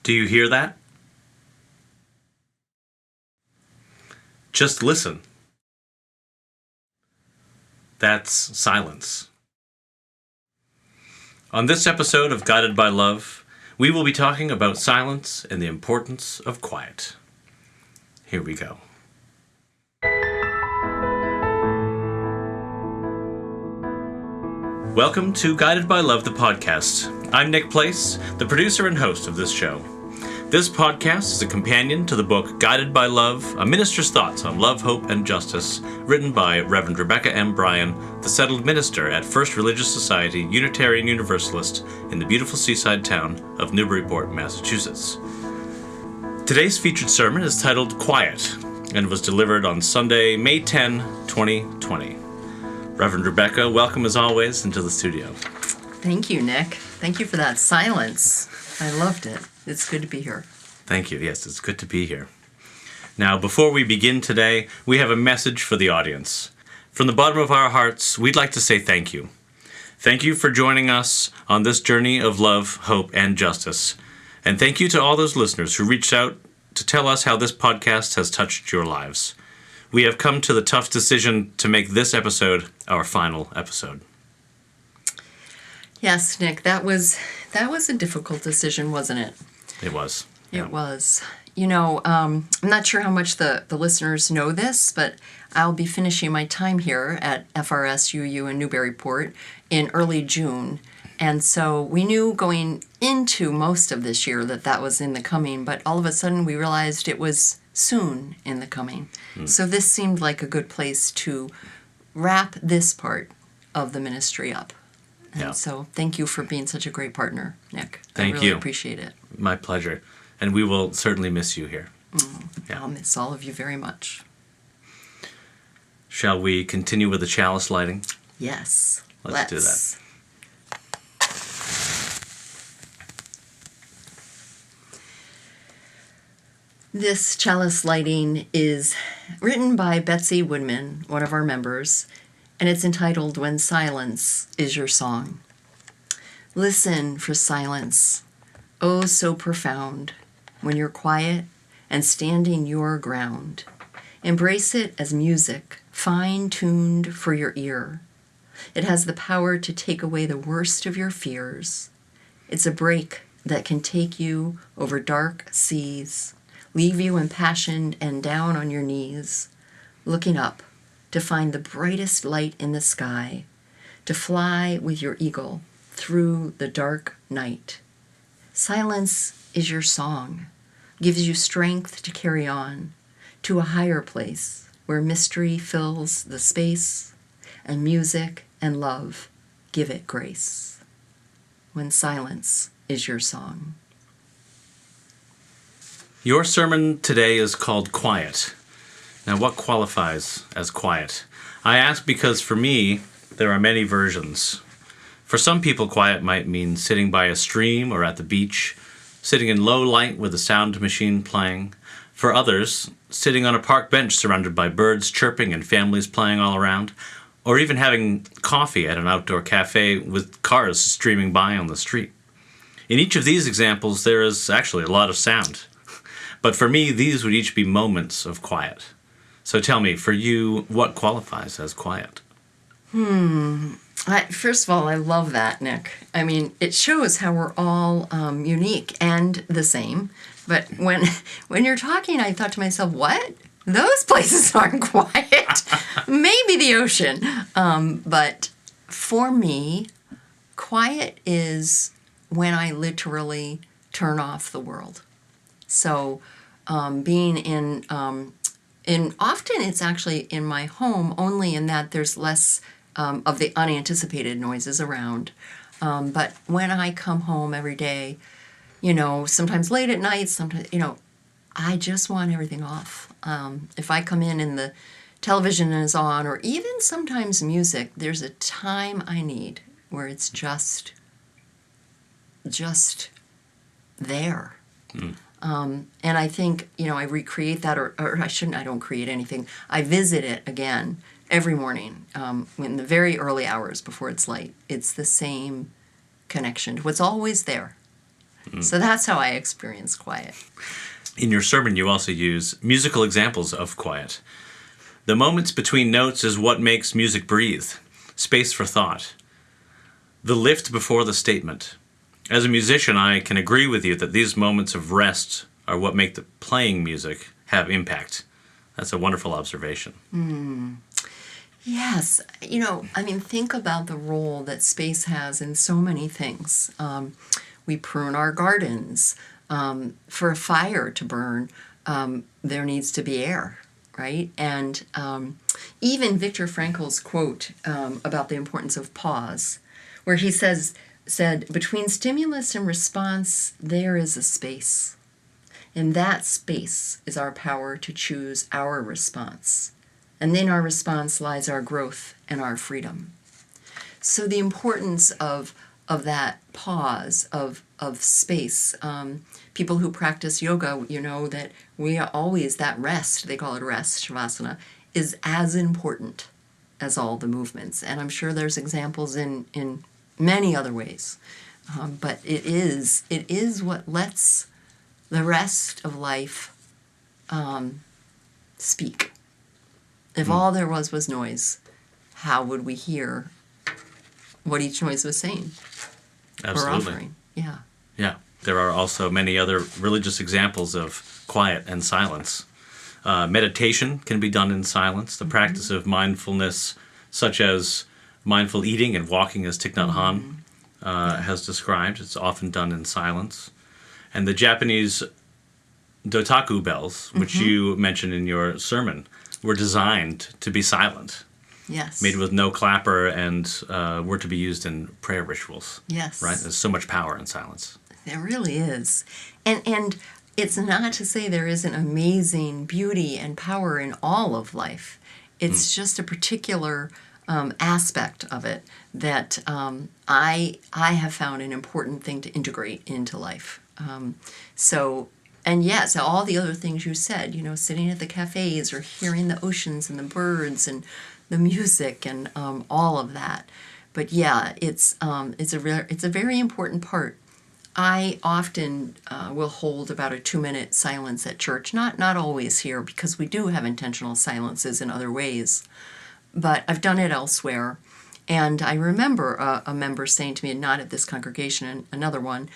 Do you hear that? Just listen. That's silence. On this episode of Guided by Love, we will be talking about silence and the importance of quiet. Here we go. Welcome to Guided by Love, the podcast. I'm Nick Place, the producer and host of this show. This podcast is a companion to the book Guided by Love, A Minister's Thoughts on Love, Hope, and Justice, written by Reverend Rebecca M. Bryan, the settled minister at First Religious Society Unitarian Universalist in the beautiful seaside town of Newburyport, Massachusetts. Today's featured sermon is titled Quiet and was delivered on Sunday, May 10, 2020. Reverend Rebecca, welcome as always into the studio. Thank you, Nick. Thank you for that silence. I loved it. It's good to be here. Thank you. Yes, it's good to be here. Now, before we begin today, we have a message for the audience. From the bottom of our hearts, we'd like to say thank you. Thank you for joining us on this journey of love, hope, and justice. And thank you to all those listeners who reached out to tell us how this podcast has touched your lives. We have come to the tough decision to make this episode our final episode. Yes, Nick, that was a difficult decision, wasn't it? It was. It was. You know, I'm not sure how much the listeners know this, but I'll be finishing my time here at FRS-UU in Newburyport in early June. And so we knew going into most of this year that was in the coming, but all of a sudden we realized it was soon in the coming. So this seemed like a good place to wrap this part of the ministry up. And so thank you for being such a great partner, Nick. Thank you. I really appreciate it. My pleasure. And we will certainly miss you here. I'll miss all of you very much. Shall we continue with the chalice lighting? Yes. Let's do that. This chalice lighting is written by Betsy Woodman, one of our members, and it's entitled When Silence is Your Song. Listen for silence, oh so profound, when you're quiet and standing your ground. Embrace it as music, fine-tuned for your ear. It has the power to take away the worst of your fears. It's a break that can take you over dark seas, leave you impassioned and down on your knees, looking up to find the brightest light in the sky, to fly with your eagle through the dark night. Silence is your song, gives you strength to carry on to a higher place where mystery fills the space and music and love give it grace. When silence is your song. Your sermon today is called Quiet. Now, what qualifies as quiet? I ask because for me, there are many versions. For some people, quiet might mean sitting by a stream or at the beach, sitting in low light with a sound machine playing. For others, sitting on a park bench surrounded by birds chirping and families playing all around, or even having coffee at an outdoor cafe with cars streaming by on the street. In each of these examples, there is actually a lot of sound. But for me, these would each be moments of quiet. So tell me, for you, what qualifies as quiet? First of all, I love that, Nick. I mean, it shows how we're all unique and the same. But when you're talking, I thought to myself, what? Those places aren't quiet. Maybe the ocean. But for me, quiet is when I literally turn off the world. So being in often it's actually in my home, only in that there's less of the unanticipated noises around. But when I come home every day, sometimes late at night, sometimes, I just want everything off. If I come in and the television is on, or even sometimes music, there's a time I need where it's just there. And I think, I recreate that, or I don't create anything. I visit it again every morning in the very early hours before it's light. It's the same connection to what's always there. So that's how I experience quiet. In your sermon, you also use musical examples of quiet. The moments between notes is what makes music breathe, space for thought. The lift before the statement. As a musician, I can agree with you that these moments of rest are what make the playing music have impact. That's a wonderful observation. Yes. Think about the role that space has in so many things. We prune our gardens. For a fire to burn, there needs to be air, right? And even Viktor Frankl's quote about the importance of pause, where he said, between stimulus and response, there is a space. And that space is our power to choose our response. And in our response lies our growth and our freedom. So the importance of that pause, of space. People who practice yoga, that we are always, that rest, they call it rest, shavasana, is as important as all the movements. And I'm sure there's examples in many other ways. But it is what lets the rest of life speak. If all there was noise, how would we hear what each noise was saying? Absolutely. Or offering? Yeah. Yeah. There are also many other religious examples of quiet and silence. Meditation can be done in silence. The practice of mindfulness, such as mindful eating and walking, as Thich Nhat Hanh has described, it's often done in silence. And the Japanese dotaku bells, which you mentioned in your sermon, were designed to be silent. Yes. Made with no clapper and were to be used in prayer rituals. Yes. Right? There's so much power in silence. There really is. And it's not to say there isn't amazing beauty and power in all of life. It's just a particular aspect of it that I have found an important thing to integrate into life. And yes, all the other things you said, sitting at the cafes or hearing the oceans and the birds and the music and all of that. But yeah, it's a very important part. I often will hold about a 2-minute silence at church. Not always here, because we do have intentional silences in other ways. But I've done it elsewhere. And I remember a member saying to me, not at this congregation, another one,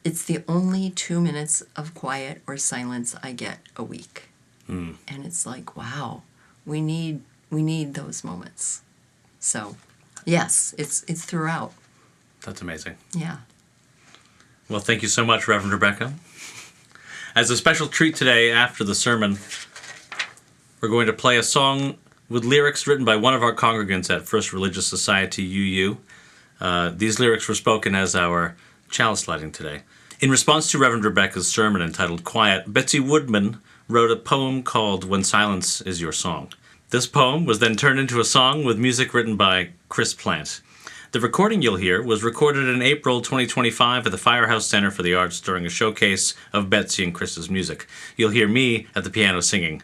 it's the only 2 minutes of quiet or silence I get a week. And it's like, wow, we need those moments. So, yes, it's throughout. That's amazing. Yeah. Well, thank you so much, Reverend Rebecca. As a special treat today after the sermon, we're going to play a song with lyrics written by one of our congregants at First Religious Society UU. These lyrics were spoken as our chalice lighting today. In response to Reverend Rebecca's sermon entitled Quiet, Betsy Woodman wrote a poem called When Silence Is Your Song. This poem was then turned into a song with music written by Chris Plant. The recording you'll hear was recorded in April 2025 at the Firehouse Center for the Arts during a showcase of Betsy and Chris's music. You'll hear me at the piano singing.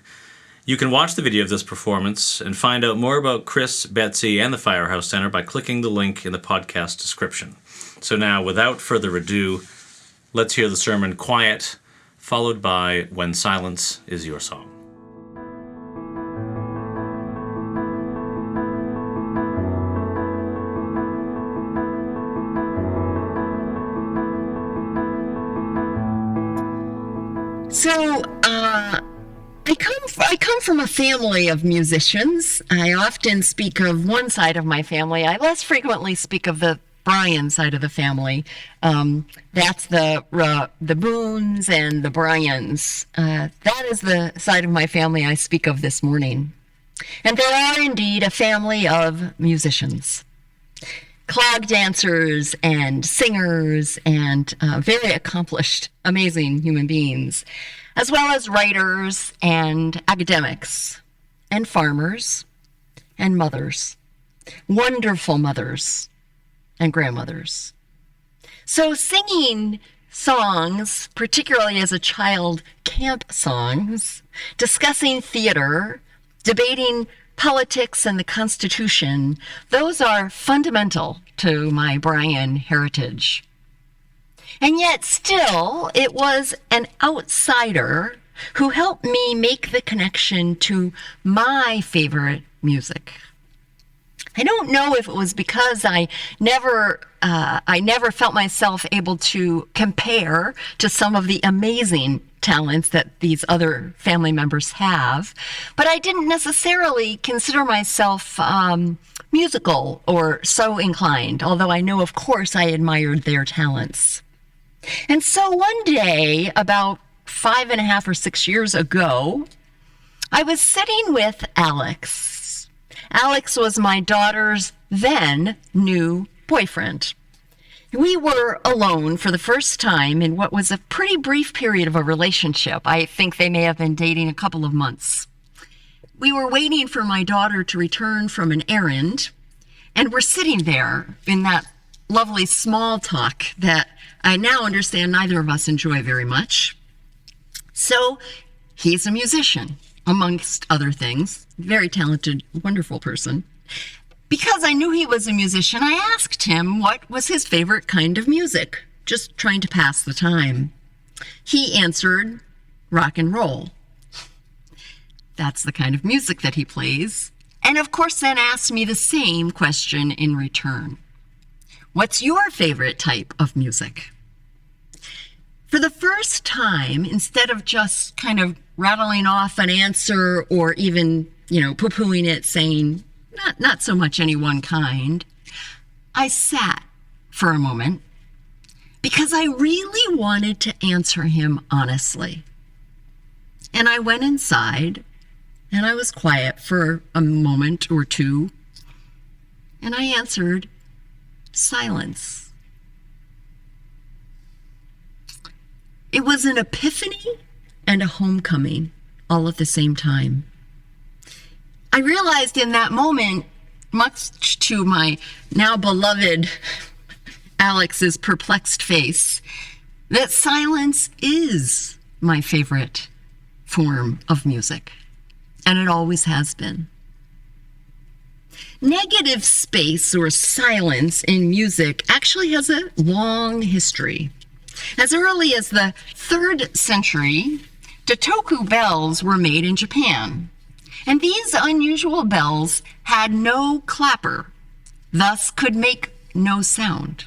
You can watch the video of this performance and find out more about Chris, Betsy, and the Firehouse Center by clicking the link in the podcast description. So now, without further ado, let's hear the sermon Quiet, followed by When Silence Is Your Song. So, I come from a family of musicians. I often speak of one side of my family. I less frequently speak of the Bryan side of the family. That's the Boones and the Bryans. That is the side of my family I speak of this morning. And there are indeed a family of musicians. Clog dancers and singers and very accomplished, amazing human beings, as well as writers and academics and farmers and mothers, wonderful mothers and grandmothers. So singing songs, particularly as a child, camp songs, discussing theater, debating politics and the Constitution, those are fundamental to my Bryan heritage. And yet still, it was an outsider who helped me make the connection to my favorite music. I don't know if it was because I never felt myself able to compare to some of the amazing talents that these other family members have, but I didn't necessarily consider myself musical or so inclined, although I know, of course, I admired their talents. And so one day, about 5.5 or 6 years ago, I was sitting with Alex. Alex was my daughter's then new boyfriend. We were alone for the first time in what was a pretty brief period of a relationship. I think they may have been dating a couple of months. We were waiting for my daughter to return from an errand, and we're sitting there in that lovely small talk that I now understand neither of us enjoy very much. So he's a musician, amongst other things, very talented, wonderful person. Because I knew he was a musician, I asked him what was his favorite kind of music, just trying to pass the time. He answered, rock and roll. That's the kind of music that he plays. And of course then asked me the same question in return. What's your favorite type of music? For the first time, instead of just kind of rattling off an answer or even, poo-pooing it, saying not so much any one kind, I sat for a moment because I really wanted to answer him honestly. And I went inside and I was quiet for a moment or two, and I answered, silence. It was an epiphany and a homecoming all at the same time. I realized in that moment, much to my now beloved Alex's perplexed face, that silence is my favorite form of music, and it always has been. Negative space or silence in music actually has a long history. As early as the 3rd century, Totoku bells were made in Japan, and these unusual bells had no clapper, thus could make no sound.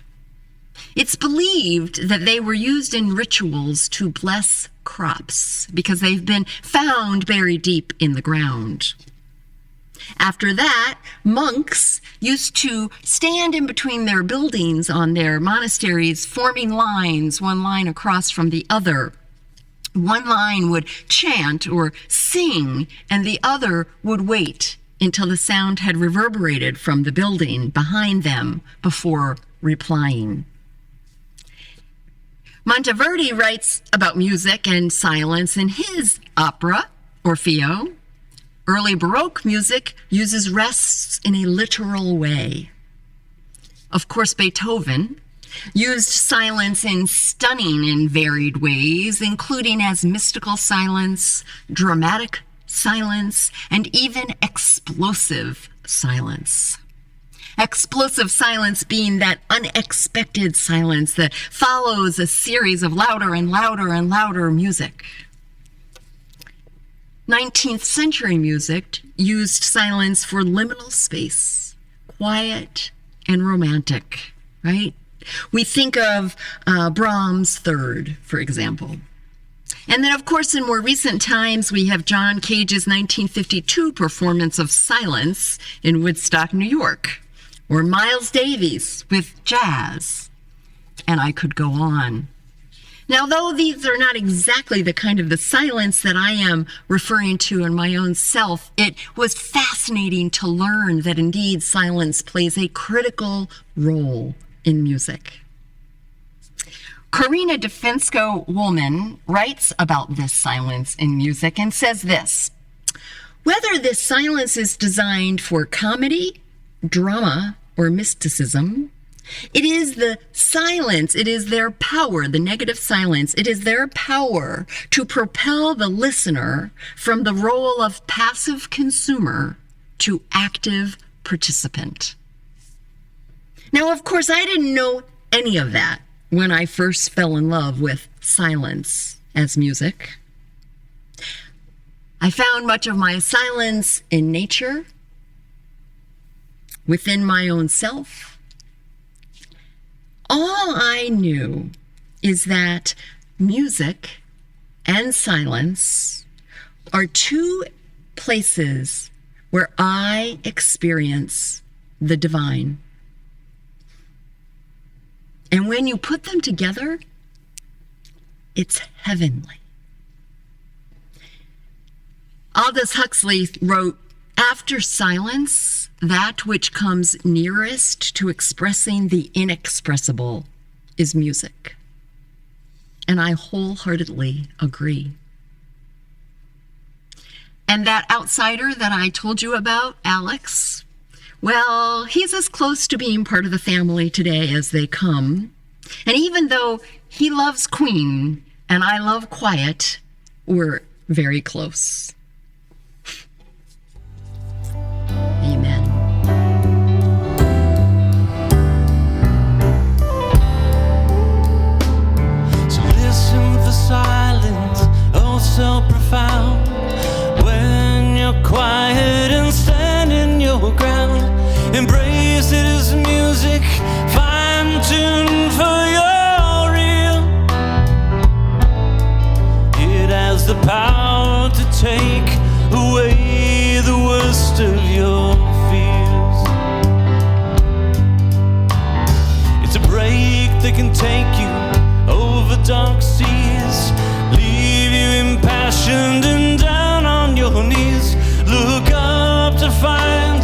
It's believed that they were used in rituals to bless crops because they've been found buried deep in the ground. After that, monks used to stand in between their buildings on their monasteries, forming lines, one line across from the other. One line would chant or sing, and the other would wait until the sound had reverberated from the building behind them before replying. Monteverdi writes about music and silence in his opera, Orfeo. Early Baroque music uses rests in a literal way. Of course, Beethoven used silence in stunning and varied ways, including as mystical silence, dramatic silence, and even explosive silence. Explosive silence being that unexpected silence that follows a series of louder and louder and louder music. 19th century music used silence for liminal space, quiet and romantic, right? We think of Brahms' Third, for example. And then, of course, in more recent times, we have John Cage's 1952 performance of Silence in Woodstock, New York, or Miles Davis with jazz. And I could go on. Now, though these are not exactly the kind of the silence that I am referring to in my own self, it was fascinating to learn that indeed silence plays a critical role in music. Karina Defensko-Woolman writes about this silence in music and says this: whether this silence is designed for comedy, drama, or mysticism, it is the silence, it is their power, the negative silence, it is their power to propel the listener from the role of passive consumer to active participant. Now, of course, I didn't know any of that when I first fell in love with silence as music. I found much of my silence in nature, within my own self. All I knew is that music and silence are two places where I experience the divine. And when you put them together, it's heavenly. Aldous Huxley wrote, "After silence, that which comes nearest to expressing the inexpressible is music." And I wholeheartedly agree. And that outsider that I told you about, Alex, well, he's as close to being part of the family today as they come. And even though he loves Queen and I love quiet, we're very close. Amen. So listen for silence, oh so profound. When you're quiet and standing your ground, embrace it as music, fine-tuned for your ear. It has the power to take away the worst of your fears. It's a break that can take you over dark seas, leave you impassioned and down on your knees. Look up to find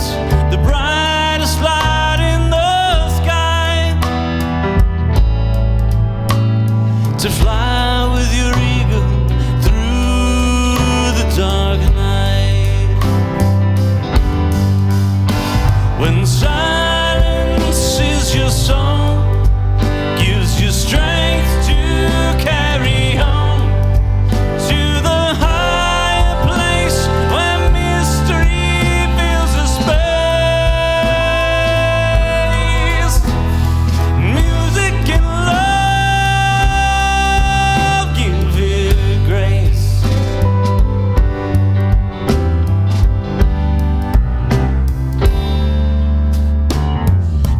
the brightest light in the sky, to fly with your eagle through the dark night. When silence is your song, gives you strength to carry on to the higher place where mystery fills the space. Music and love give it grace.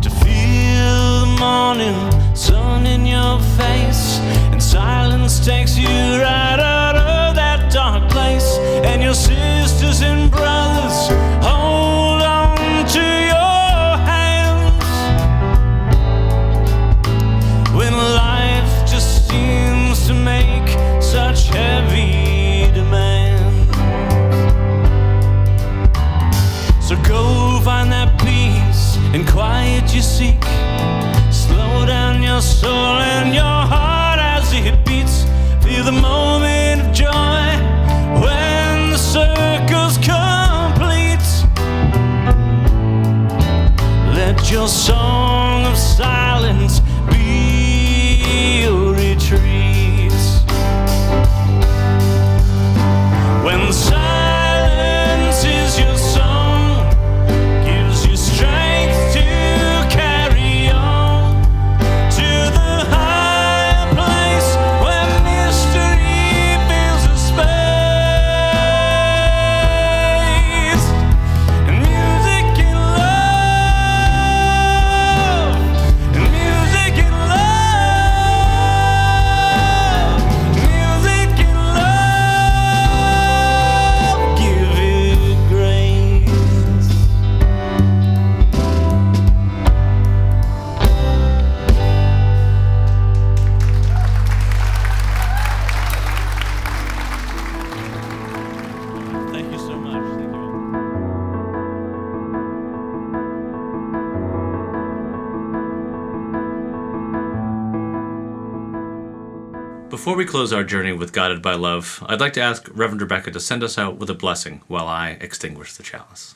To feel the morning sun in your face, and silence takes you right out of that dark place, and your sisters and brothers hold on to your hands. When life just seems to make such heavy demands, so go find that peace and quiet you seek. Slow down your soul and your heart as it beats. Feel the moment of joy when the circle's complete. Let your song of silence be your retreat. When silence is your song, gives you strength to carry on to the higher place where mystery fills the space. And music and love, and music and love, music and love, give it grace. Thank you so much. Thank you. Before we close our journey with Guided by Love, I'd like to ask Reverend Rebecca to send us out with a blessing while I extinguish the chalice.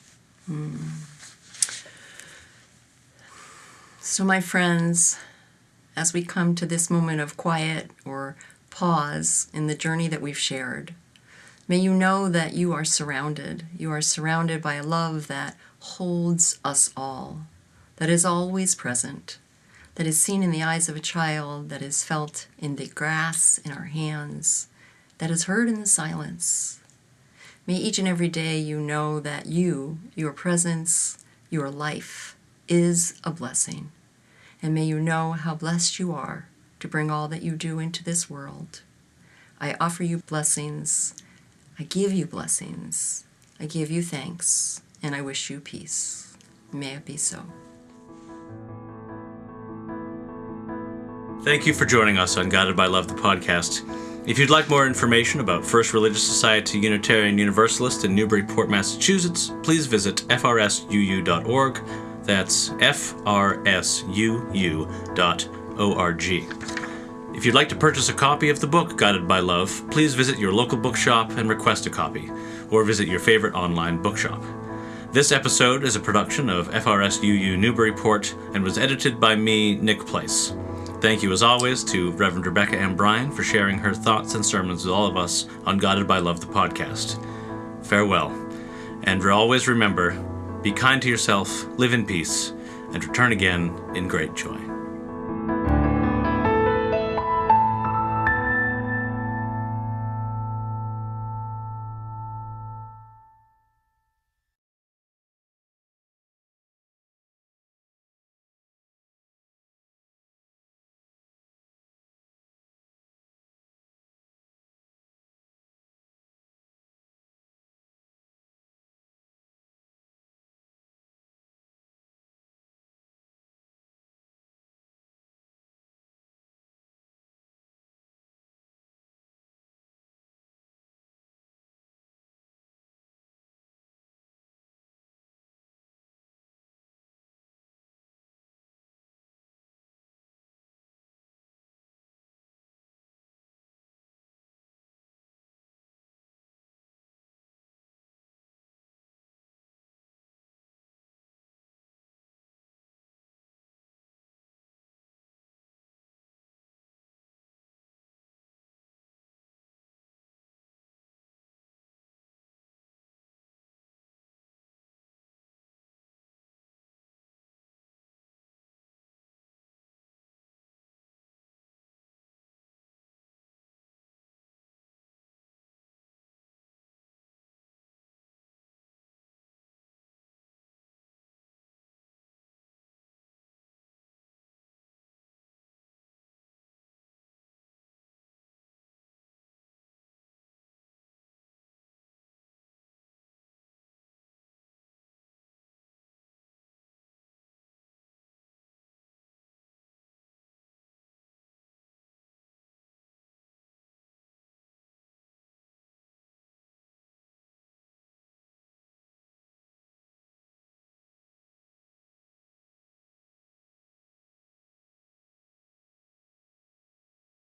So, my friends, as we come to this moment of quiet or pause in the journey that we've shared, may you know that you are surrounded. You are surrounded by a love that holds us all, that is always present, that is seen in the eyes of a child, that is felt in the grass in our hands, that is heard in the silence. May each and every day you know that your presence, your life is a blessing. And may you know how blessed you are to bring all that you do into this world. I offer you blessings. I give you blessings. I give you thanks. And I wish you peace. May it be so. Thank you for joining us on Guided by Love, the podcast. If you'd like more information about First Religious Society Unitarian Universalist in Newburyport, Massachusetts, please visit frsuu.org. That's frsuu.org. If you'd like to purchase a copy of the book Guided by Love, please visit your local bookshop and request a copy, or visit your favorite online bookshop. This episode is a production of FRSUU Newburyport and was edited by me, Nick Place. Thank you, as always, to Reverend Rebecca M. Bryan for sharing her thoughts and sermons with all of us on Guided by Love, the podcast. Farewell, and always remember, be kind to yourself, live in peace, and return again in great joy.